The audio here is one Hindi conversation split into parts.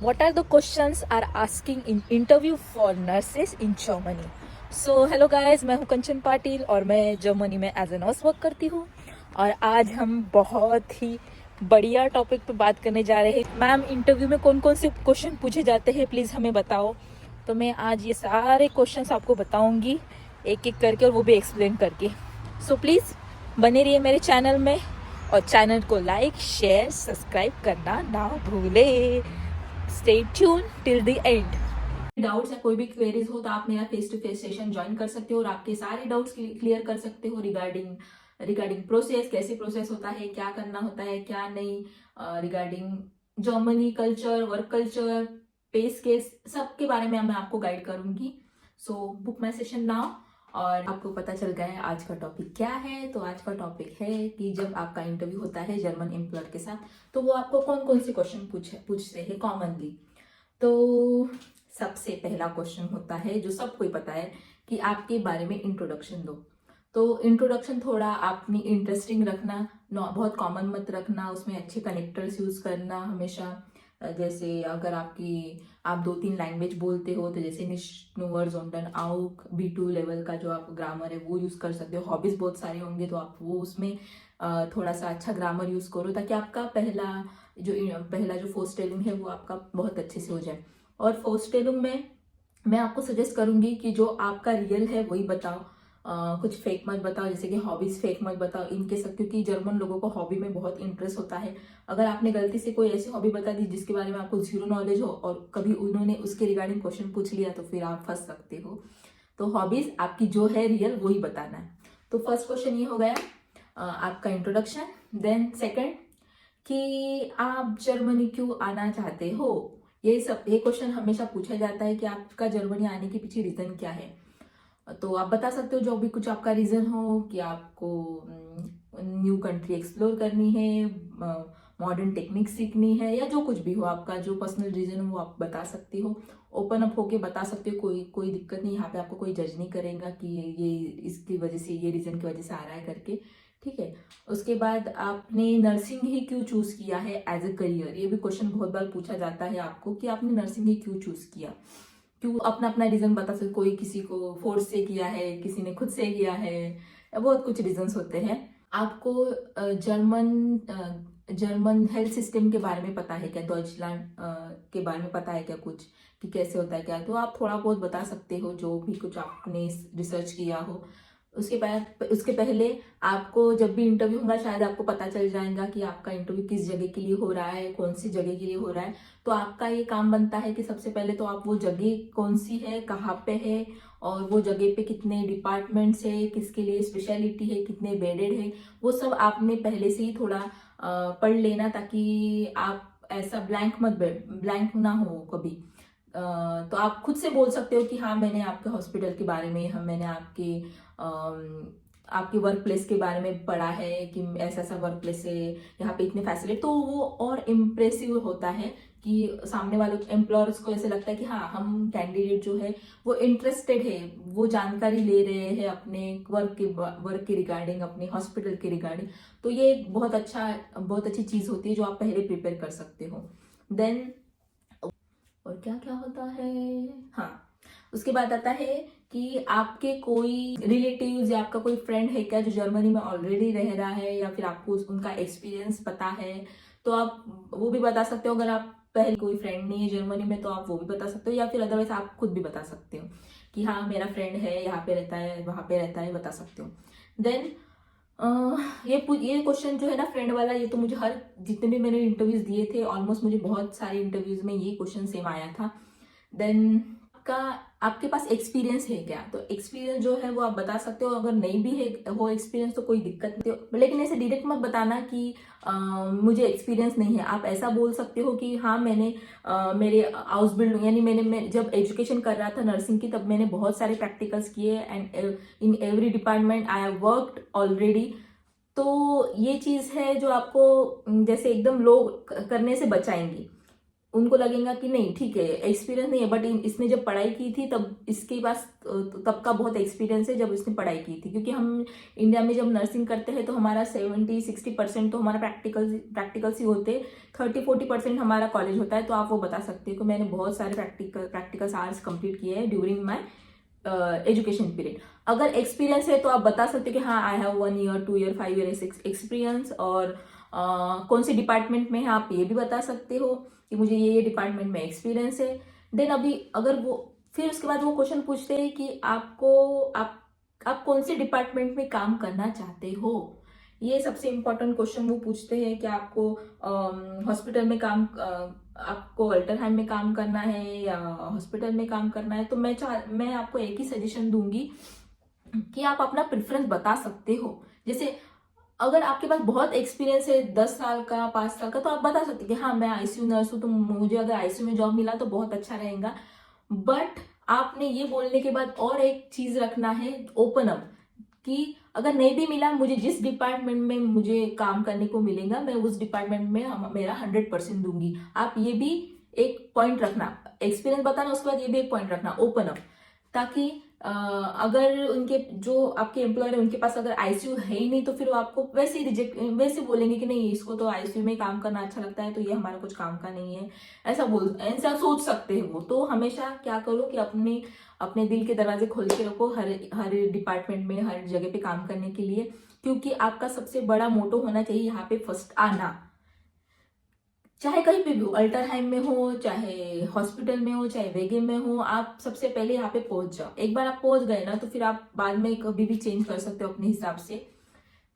What are the questions are asking in interview for nurses in Germany? So hello guys, मैं हूं कंचन पाटिल और मैं जर्मनी में एज ए नर्स वर्क करती हूं। और आज हम बहुत ही बढ़िया टॉपिक पे बात करने जा रहे हैं। मैम, इंटरव्यू में कौन कौन से क्वेश्चन पूछे जाते हैं, प्लीज हमें बताओ। तो मैं आज ये सारे क्वेश्चंस आपको बताऊंगी एक एक करके, और वो भी एक्सप्लेन करके। सो प्लीज बने रहिए मेरे चैनल में, और चैनल को लाइक शेयर सब्सक्राइब करना ना भूले। Stay tuned till the end. Doubts या कोई भी क्वेरीज हो तो आप मेरा face to face session join कर सकते हो और आपके सारे डाउट्स क्लियर कर सकते हो रिगार्डिंग प्रोसेस, कैसे प्रोसेस होता है, क्या करना होता है, क्या नहीं, regarding Germany culture, work culture, पे स्केल्स, सबके बारे में मैं आपको गाइड करूंगी। So book my session now. और आपको पता चल गया है आज का टॉपिक क्या है। तो आज का टॉपिक है कि जब आपका इंटरव्यू होता है जर्मन एम्प्लॉयर के साथ, तो वो आपको कौन कौन से क्वेश्चन पूछते हैं कॉमनली। तो सबसे पहला क्वेश्चन होता है जो सबको ही पता है कि आपके बारे में इंट्रोडक्शन दो। तो इंट्रोडक्शन थोड़ा आपने इंटरेस्टिंग रखना, बहुत कॉमन मत रखना, उसमें अच्छे कनेक्टर्स यूज करना हमेशा। जैसे अगर आप 2-3 लैंग्वेज बोलते हो तो जैसे निश्नुअर जोंडन आउक B2 लेवल का जो आप ग्रामर है वो यूज कर सकते हो। हॉबीज बहुत सारे होंगे तो आप वो उसमें थोड़ा सा अच्छा ग्रामर यूज करो, ताकि आपका पहला जो फर्स्ट टेलिंग है वो आपका बहुत अच्छे से हो जाए। और फर्स्ट टेलिंग में मैं आपको सजेस्ट करूंगी कि जो आपका रियल है वही बताओ। कुछ फेक मत बताओ, जैसे कि हॉबीज फेक मत बताओ इनके सब, क्योंकि जर्मन लोगों को हॉबी में बहुत इंटरेस्ट होता है। अगर आपने गलती से कोई ऐसी हॉबी बता दी जिसके बारे में आपको जीरो नॉलेज हो और कभी उन्होंने उसके रिगार्डिंग क्वेश्चन पूछ लिया तो फिर आप फंस सकते हो। तो हॉबीज आपकी जो है रियल वही बताना है। तो फर्स्ट क्वेश्चन ये हो गया आपका इंट्रोडक्शन। देन सेकंड कि आप जर्मनी क्यों आना चाहते हो। ये क्वेश्चन हमेशा पूछा जाता है कि आपका जर्मनी आने के पीछे रीजन क्या है। तो आप बता सकते हो जो भी कुछ आपका रीजन हो, कि आपको न्यू कंट्री एक्सप्लोर करनी है, मॉडर्न टेक्निक सीखनी है, या जो कुछ भी हो आपका जो पर्सनल रीजन हो वो आप बता सकते हो। ओपन अप होके बता सकते हो, कोई कोई दिक्कत नहीं। यहाँ पे आपको कोई जज नहीं करेगा कि ये इसकी वजह से, ये रीजन की वजह से आ रहा है करके। ठीक है। उसके बाद आपने नर्सिंग ही क्यों चूज किया है एज ए करियर। ये भी क्वेश्चन बहुत बार पूछा जाता है आपको कि आपने नर्सिंग ही क्यों चूज किया। क्यों, अपना अपना रीजन बता सकते। कोई किसी को फोर्स से किया है, किसी ने खुद से किया है, बहुत कुछ रीजंस होते हैं। आपको जर्मन हेल्थ सिस्टम के बारे में पता है क्या, डॉइचलैंड के बारे में पता है क्या कुछ, कि कैसे होता है क्या। तो आप थोड़ा बहुत बता सकते हो जो भी कुछ आपने रिसर्च किया हो। उसके पहले आपको जब भी इंटरव्यू होगा शायद आपको पता चल जाएगा कि आपका इंटरव्यू किस जगह के लिए हो रहा है, कौन सी जगह के लिए हो रहा है। तो आपका ये काम बनता है कि सबसे पहले तो आप वो जगह कौन सी है, कहाँ पे है, और वो जगह पे कितने डिपार्टमेंट्स है, किसके लिए स्पेशलिटी है, कितने बेडेड है, वो सब आपने पहले से ही थोड़ा पढ़ लेना, ताकि आप ऐसा ब्लैंक ना हो कभी। तो आप खुद से बोल सकते हो कि हाँ मैंने आपके हॉस्पिटल के बारे में, हाँ मैंने आपके वर्क प्लेस के बारे में पढ़ा है कि ऐसा ऐसा वर्क प्लेस है, यहाँ पे इतने फैसिलिटी। तो वो और इम्प्रेसिव होता है कि सामने वाले एम्प्लॉयर्स को ऐसे लगता है कि हाँ हम कैंडिडेट जो है वो इंटरेस्टेड है, वो जानकारी ले रहे हैं अपने वर्क के रिगार्डिंग, अपने हॉस्पिटल के रिगार्डिंग। तो ये एक बहुत अच्छी चीज होती है जो आप पहले प्रिपेयर कर सकते हो। देन और क्या क्या होता है, हाँ उसके बाद आता है कि आपके कोई रिलेटिव्स या आपका कोई फ्रेंड है क्या जो जर्मनी में ऑलरेडी रह रहा है, या फिर आपको उनका एक्सपीरियंस पता है। तो आप वो भी बता सकते हो। अगर आप पहले कोई फ्रेंड नहीं है जर्मनी में तो आप वो भी बता सकते हो, या फिर अदरवाइज आप खुद भी बता सकते हो कि हाँ मेरा फ्रेंड है, यहाँ पे रहता है, वहां पे रहता है, बता सकते हो। देन ये क्वेश्चन जो है ना फ्रेंड वाला, ये तो मुझे जितने भी मैंने इंटरव्यूज दिए थे ऑलमोस्ट, मुझे बहुत सारे इंटरव्यूज में ये क्वेश्चन सेम आया था। देन आपके पास एक्सपीरियंस है क्या। तो एक्सपीरियंस जो है वो आप बता सकते हो। अगर नहीं भी है वो एक्सपीरियंस तो कोई दिक्कत नहीं हो, लेकिन ऐसे डायरेक्ट मत बताना कि मुझे एक्सपीरियंस नहीं है। आप ऐसा बोल सकते हो कि हाँ मैंने मेरे हाउस बिल्ड, यानी मैं जब एजुकेशन कर रहा था नर्सिंग की तब मैंने बहुत सारे प्रैक्टिकल्स किए, and in every department I have worked already. तो ये चीज है जो आपको जैसे एकदम लो करने से बचाएंगी। उनको लगेगा कि नहीं ठीक है एक्सपीरियंस नहीं है, बट इसने जब पढ़ाई की थी तब इसके पास तब का बहुत एक्सपीरियंस है जब इसने पढ़ाई की थी। क्योंकि हम इंडिया में जब नर्सिंग करते हैं तो हमारा 70-60% तो हमारा प्रैक्टिकल्स ही होते, 30-40% हमारा कॉलेज होता है। तो आप वो बता सकते हो कि मैंने बहुत सारे प्रैक्टिकल्स आवर्स कंप्लीट किए हैं ड्यूरिंग माई एजुकेशन पीरियड। अगर एक्सपीरियंस है तो आप बता सकते हो कि हाँ I have 1 year 2 year 5 year experience. और कौन से डिपार्टमेंट में है आप ये भी बता सकते हो कि मुझे ये डिपार्टमेंट में एक्सपीरियंस है। देन अभी अगर वो फिर उसके बाद वो क्वेश्चन पूछते हैं कि आप कौन से डिपार्टमेंट में काम करना चाहते हो। ये सबसे इम्पोर्टेंट क्वेश्चन वो पूछते हैं कि आपको हॉस्पिटल में आपको अल्टरहाइम में काम करना है या हॉस्पिटल में काम करना है। तो मैं आपको एक ही सजेशन दूंगी कि आप अपना प्रेफरेंस बता सकते हो। जैसे अगर आपके पास बहुत एक्सपीरियंस है 10 साल का 5 साल का, तो आप बता सकते हैं कि हाँ मैं आईसीयू नर्स हूँ, तो मुझे अगर आईसीयू में जॉब मिला तो बहुत अच्छा रहेगा। बट आपने ये बोलने के बाद और एक चीज रखना है ओपन अप, कि अगर नहीं भी मिला, मुझे जिस डिपार्टमेंट में मुझे काम करने को मिलेगा मैं उस डिपार्टमेंट में मेरा 100% दूंगी। आप ये भी एक पॉइंट रखना, एक्सपीरियंस बताना उसके बाद ये भी एक पॉइंट रखना ओपन अप, ताकि अगर उनके जो आपके एम्प्लॉयर है उनके पास अगर आईसीयू है ही नहीं तो फिर वो आपको वैसे बोलेंगे कि नहीं इसको तो आईसीयू में काम करना अच्छा लगता है तो ये हमारा कुछ काम का नहीं है, ऐसा सोच सकते हैं वो। तो हमेशा क्या करो कि अपने दिल के दरवाजे खोल के रखो हर डिपार्टमेंट में हर जगह पे काम करने के लिए। क्योंकि आपका सबसे बड़ा मोटो होना चाहिए यहाँ पे फर्स्ट आना, चाहे कहीं पे भी हो, अल्टरहाइम में हो, चाहे हॉस्पिटल में हो, चाहे वेगे में हो, आप सबसे पहले यहाँ पे पहुंच जाओ। एक बार आप पहुंच गए ना तो फिर आप बाद में कभी भी चेंज कर सकते हो अपने हिसाब से।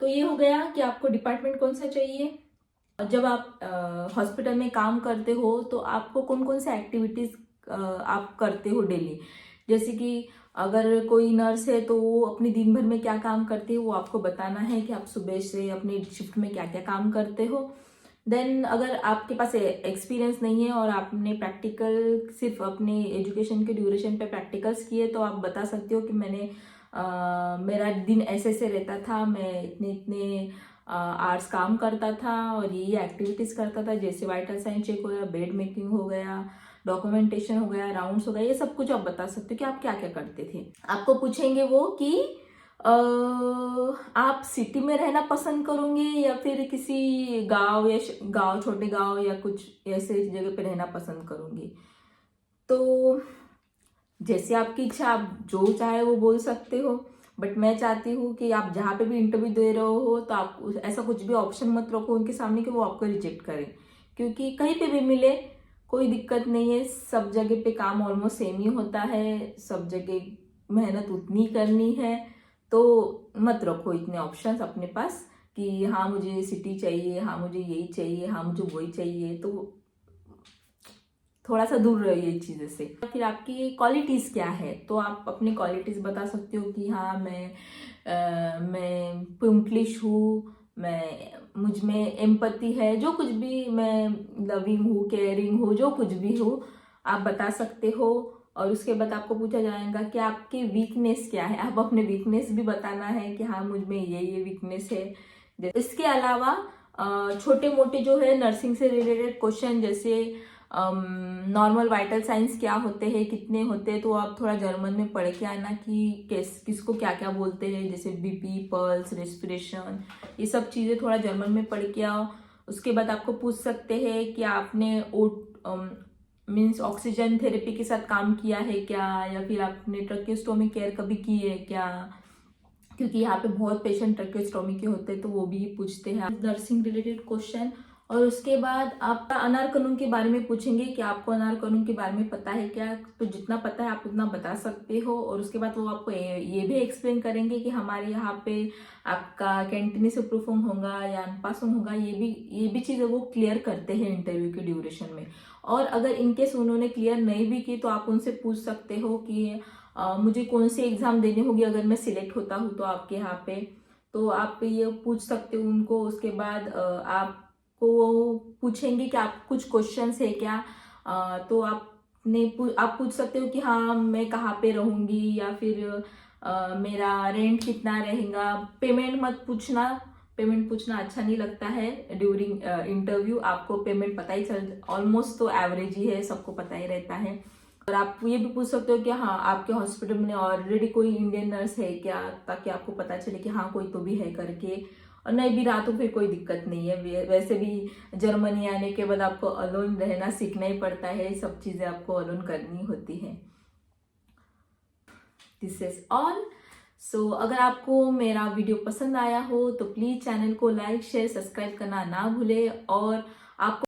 तो ये हो गया कि आपको डिपार्टमेंट कौन सा चाहिए। जब आप हॉस्पिटल में काम करते हो तो आपको कौन कौन से एक्टिविटीज आप करते हो डेली। जैसे कि अगर कोई नर्स है तो वो अपनी दिन भर में क्या काम करती है वो आपको बताना है कि आप सुबह से अपनी शिफ्ट में क्या क्या काम करते हो। देन अगर आपके पास एक्सपीरियंस नहीं है और आपने प्रैक्टिकल सिर्फ अपने एजुकेशन के ड्यूरेशन पे प्रैक्टिकल्स किए तो आप बता सकते हो कि मेरा दिन ऐसे ऐसे रहता था, मैं इतने इतने आवर्स काम करता था और ये एक्टिविटीज करता था, जैसे वाइटल साइन चेक हो गया, बेड मेकिंग हो गया, डॉक्यूमेंटेशन हो गया, राउंड्स हो गया, ये सब कुछ आप बता सकते हो कि आप क्या क्या करते थे। आपको पूछेंगे वो कि आप सिटी में रहना पसंद करोगे या फिर किसी गांव या छोटे गांव या कुछ ऐसे जगह पे रहना पसंद करोगे। तो जैसे आपकी इच्छा, आप जो चाहे वो बोल सकते हो। बट मैं चाहती हूँ कि आप जहाँ पे भी इंटरव्यू दे रहे हो तो आप ऐसा कुछ भी ऑप्शन मत रखो उनके सामने कि वो आपको रिजेक्ट करें। क्योंकि कहीं पे भी मिले कोई दिक्कत नहीं है, सब जगह पे काम ऑलमोस्ट सेम ही होता है, सब जगह मेहनत उतनी करनी है। तो मत रखो इतने ऑप्शंस अपने पास कि हाँ मुझे सिटी चाहिए, हाँ मुझे यही चाहिए, हाँ मुझे वही चाहिए। तो थोड़ा सा दूर रहिए इस चीज़ से। फिर आपकी क्वालिटीज़ क्या है, तो आप अपनी क्वालिटीज़ बता सकते हो कि हाँ मैं पंक्लिश हूँ, मुझ में एम्पैथी है, जो कुछ भी, मैं लविंग हूँ, केयरिंग हूँ, जो कुछ भी हो आप बता सकते हो। और उसके बाद आपको पूछा जाएगा कि आपकी वीकनेस क्या है, आप अपने वीकनेस भी बताना है कि हाँ मुझ में ये वीकनेस है। इसके अलावा छोटे मोटे जो है नर्सिंग से रिलेटेड क्वेश्चन, जैसे नॉर्मल वाइटल साइंस क्या होते हैं, कितने होते हैं, तो आप थोड़ा जर्मन में पढ़ के आना कि किसको क्या क्या बोलते हैं, जैसे बीपी, पल्स, रेस्पिरेशन, ये सब चीज़ें थोड़ा जर्मन में पढ़ के आओ। उसके बाद आपको पूछ सकते हैं कि आपने मीन्स ऑक्सीजन थेरेपी के साथ काम किया है क्या, या फिर आपने ट्रकियोस्टोमी केयर कभी की है क्या, क्योंकि यहाँ पे बहुत पेशेंट ट्रकियोस्टोमी के होते हैं तो वो भी पूछते हैं नर्सिंग रिलेटेड क्वेश्चन। और उसके बाद आपका अनार कानून के बारे में पूछेंगे कि आपको अनार कानून के बारे में पता है क्या, तो जितना पता है आप उतना बता सकते हो। और उसके बाद वो आपको ये भी एक्सप्लेन करेंगे कि हमारे यहाँ पे आपका कैंटीनी से प्रूफिंग होगा या अनपासिंग होगा, ये भी चीज़ें वो क्लियर करते हैं इंटरव्यू के ड्यूरेशन में। और अगर इनकेस उन्होंने क्लियर नहीं भी की तो आप उनसे पूछ सकते हो कि मुझे कौन से एग्जाम देने होगी अगर मैं सिलेक्ट होता हूँ तो आपके यहाँ पे, तो आप ये पूछ सकते हो उनको। उसके बाद आप को पूछेंगे कि आप कुछ क्वेश्चंस है क्या, तो आप पूछ सकते हो कि हाँ मैं कहाँ पे रहूँगी या फिर मेरा रेंट कितना रहेगा। पेमेंट मत पूछना, पेमेंट पूछना अच्छा नहीं लगता है ड्यूरिंग इंटरव्यू। आपको पेमेंट पता ही चल, ऑलमोस्ट तो एवरेज ही है, सबको पता ही रहता है। और आप ये भी पूछ सकते हो कि हाँ आपके हॉस्पिटल में ऑलरेडी कोई इंडियन नर्स है क्या, ताकि आपको पता चले कि हाँ कोई तो भी है करके। और नहीं भी रहा तो फिर कोई दिक्कत नहीं है। वैसे भी जर्मनी आने के बाद आपको अलोन रहना सीखना ही पड़ता है, सब चीज़ें आपको अलोन करनी होती है। This is all. सो अगर आपको मेरा वीडियो पसंद आया हो तो प्लीज़ चैनल को लाइक शेयर सब्सक्राइब करना ना भूले। और आपको